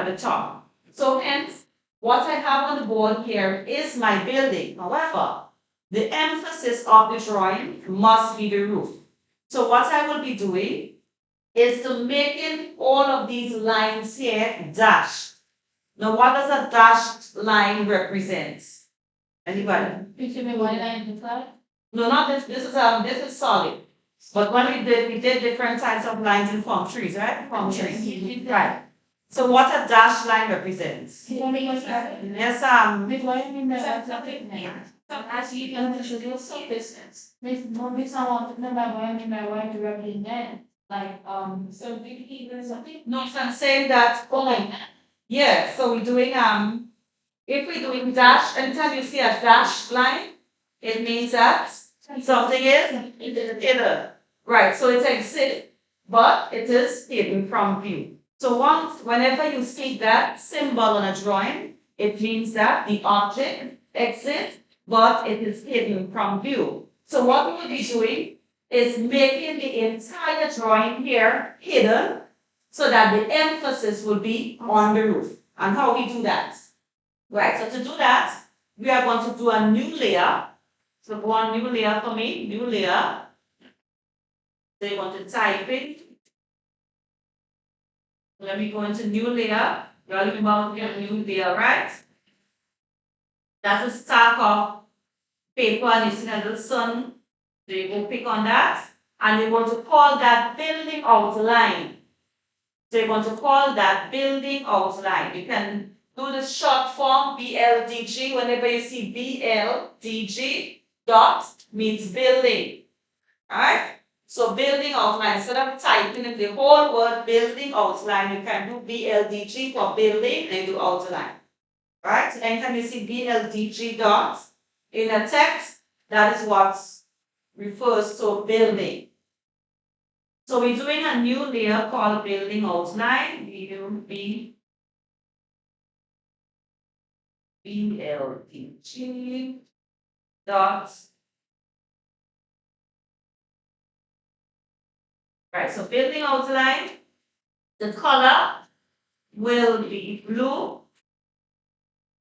at the top. So hence, what I have on the board here is my building. However, the emphasis of the drawing must be the roof. So what I will be doing is to making all of these lines here dashed. Now, what does a dashed line represent? Anybody? You should be one line inside. No, not this. This is solid. But when we did different types of lines in palm trees, right? Palm trees. Right. So what a dashed line represents? Yes, Why you mean that? Some actually you can introduce some business. Maybe someone to know by why I mean by why to represent. Like so big even something. no, so I'm saying that. Go like that. Yeah. So we're doing if we're doing dash, anytime you see a dashed line, it means that something is hidden. Right. So it exists, but it is hidden from view. So whenever you see that symbol on a drawing, it means that the object exists, but it is hidden from view. So what we will be doing is making the entire drawing here hidden so that the emphasis will be on the roof. And how we do that? Right, so to do that, we are going to do a new layer. So go on new layer for me, new layer. So you want to type it. Let me go into new layer. You're looking about your new layer, right? That's a stack of paper and you see a little sun. So you go pick on that. And you're going to call that building outline. So you're going to call that building outline. You can do the short form BLDG. Whenever you see BLDG, dot means building. Alright? So building outline. Instead of typing in the whole word building outline, you can do BLDG for building and do outline. Right? So anytime you see BLDG dot in a text, that is what refers to building. So we're doing a new layer called building outline. BLDG dot. Right, so building outline, the color will be blue.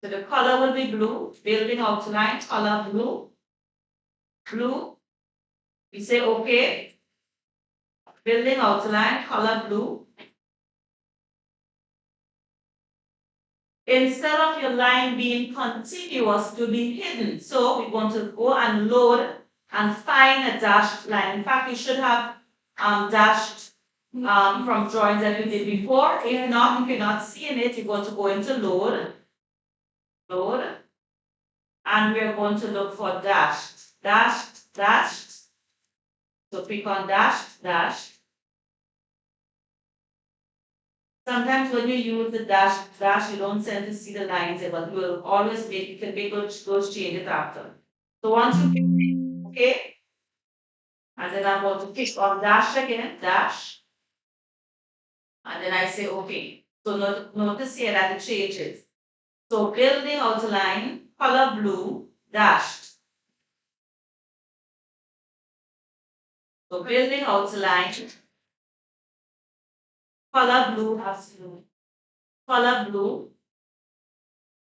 So the color will be blue. Building outline, color blue. Blue. We say okay. Building outline, color blue. Instead of your line being continuous, to be hidden. So we want to go and load and find a dashed line. In fact, you should have dashed from drawings that you did before. If not, if you're not seeing it, you're going to go into load, and we're going to look for dashed, dashed, dashed. So click on dashed, dashed. Sometimes when you use the dash, you don't tend to see the lines there, but you will always make, you can make those changes after. So once you pick it, okay, and then I'm going to click on dash again, dash, and then I say okay. So notice here that it changes. So building outline, color blue, dashed. So building outline, color blue, absolute, color blue,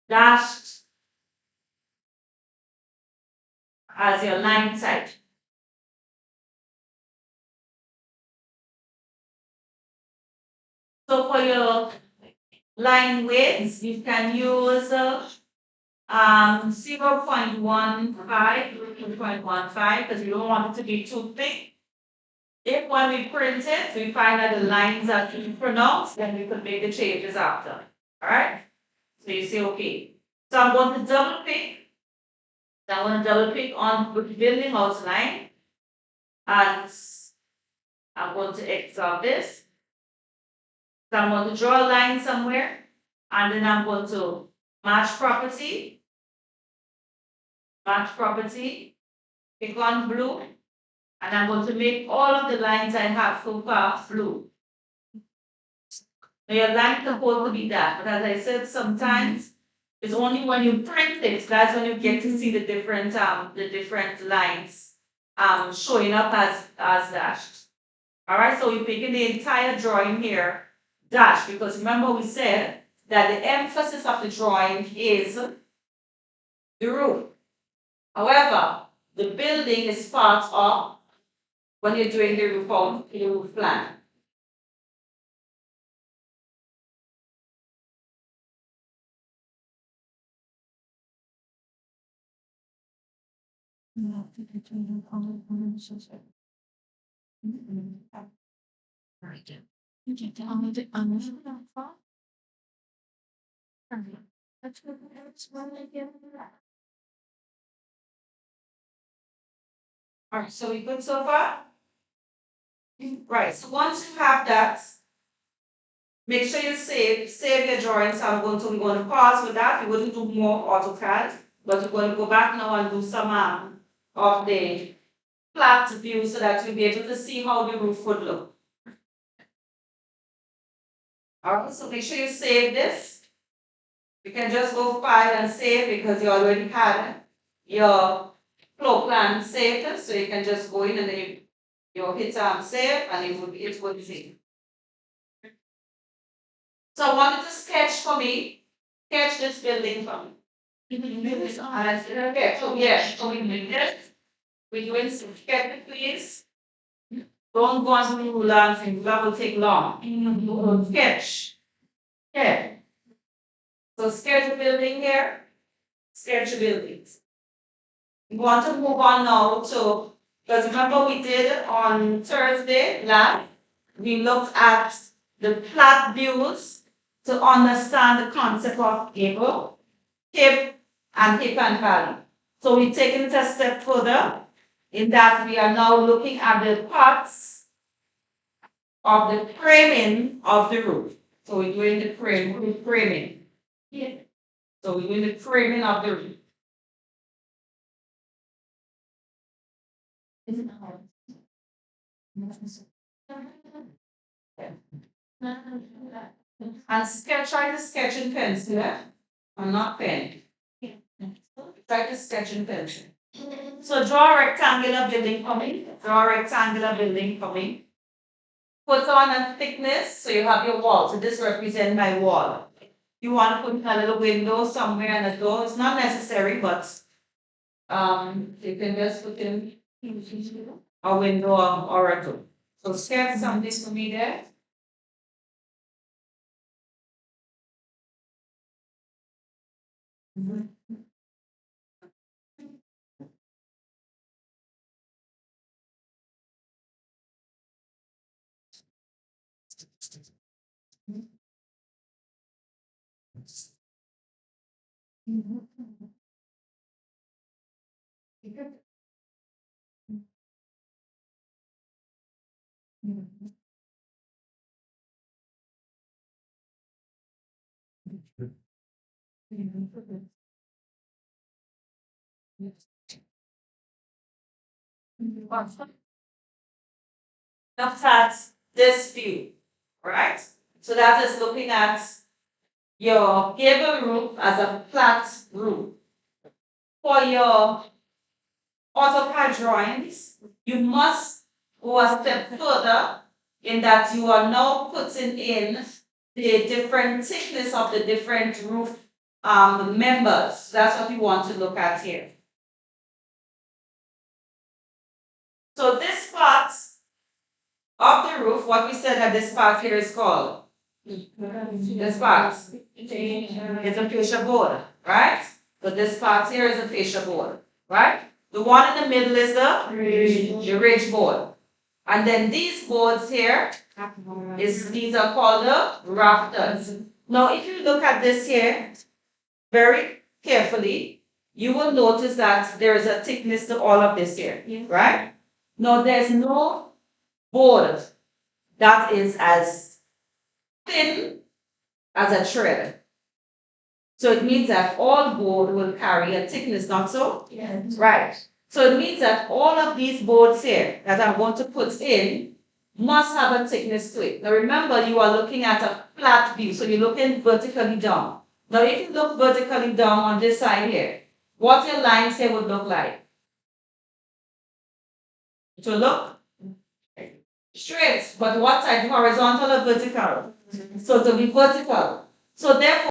dashed as your line type. So for your line weights, you can use 0.15, 0.15, because we don't want it to be too thick. If when we print it, we find that the lines are too pronounced, then we could make the changes after. Alright? So you say okay. So I'm going to double click. So I'm going to double click on the building outline. And I'm going to extract this. So I'm going to draw a line somewhere. And then I'm going to match property, click on blue, and I'm going to make all of the lines I have so far blue. Now your line is supposed to be that, but as I said, sometimes it's only when you print it that's when you get to see the different lines showing up as dashed. Alright, so you're picking the entire drawing here, dash, because remember we said that the emphasis of the drawing is the roof. However, the building is part of when you're doing the roof plan. Alright, so we good so far? Right, so once you have that, make sure you save your drawings. We're going to pause with that. We're going to do more AutoCAD, but we're going to go back now and do some of the flat view so that you'll be able to see how the roof would look. Alright, so make sure you save this. You can just go file and save because you already had your floor plan saved, so you can just go in and then you hit save and it will be saved. So I wanted to sketch this building for me. Okay, so yes, so we do this. We're doing some sketch, please. Don't go on the ruler and think that will take long. Sketch. Okay. So sketch the building here. Sketch the buildings. We want to move on now to, because remember we did on Thursday last, we looked at the flat views to understand the concept of gable, hip, and hip and valley. So we're taking it a step further in that we are now looking at the parts of the framing of the roof. So we're doing the framing. Yeah. So we're doing the framing of the roof. And try to sketch in pencil, yeah? Or not pen. Try to sketch in pencil. So draw a rectangular building for me. Draw a rectangular building for me. Put on a thickness, so you have your wall. So this represents my wall. You want to put a little window somewhere in the door. It's not necessary, but you can just put in a window or a door. So sketch something for me there. Now that's this view, right? So that is looking at your gable roof as a flat roof. For your AutoCAD drawings, you must go a step further in that you are now putting in the different thickness of the different roof members. That's what we want to look at here. So this part of the roof, what we said that this part here is called? This part is a fascia board, right? So this part here is a fascia board, right? The one in the middle is the ridge board. And then these boards here, these are called the rafters. Now, if you look at this here very carefully, you will notice that there is a thickness to all of this here, right? Now, there's no board that is as thin as a thread. So it means that all board will carry a thickness, not so? Yes. Right. So it means that all of these boards here that I'm going to put in must have a thickness to it. Now remember, you are looking at a flat view, so you're looking vertically down. Now if you look vertically down on this side here, what your lines here would look like? It will look straight, but what side? Horizontal or vertical? So to be vertical. So therefore